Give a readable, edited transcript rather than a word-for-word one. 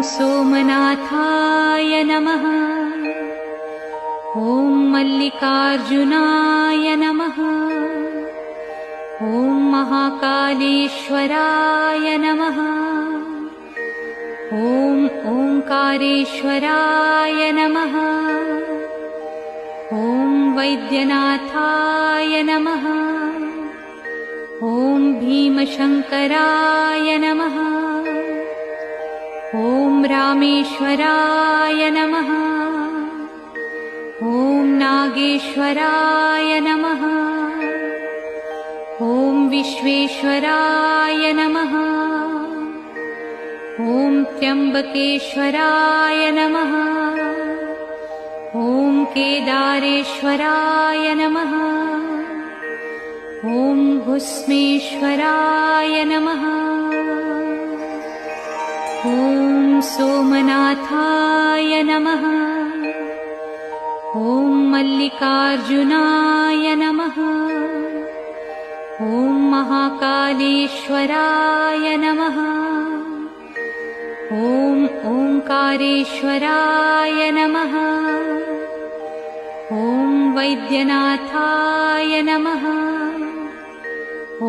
सोमनाथाय नमः। ॐ मल्लिकार्जुनाय नमः। ॐ महाकालेश्वराय नमः। ॐ ओंकारेश्वराय नमः। ॐ वैद्यनाथाय नमः। ॐ भीमशंकराय नमः। ॐ रामेश्वराय नमः। ॐ नागेश्वराय नमः। ॐ विश्वेश्वराय नमः। ॐ त्र्यंबकेश्वराय नमः। ॐ केदारेश्वराय नमः। ॐ भुस्मेश्वराय नमः। ॐ सोमनाथाय नमः। ॐ मल्लिकार्जुनाय नमः। ॐ महाकालेश्वराय नमः। ॐ ओंकारेश्वराय नमः। ॐ वैद्यनाथाय नमः। ॐ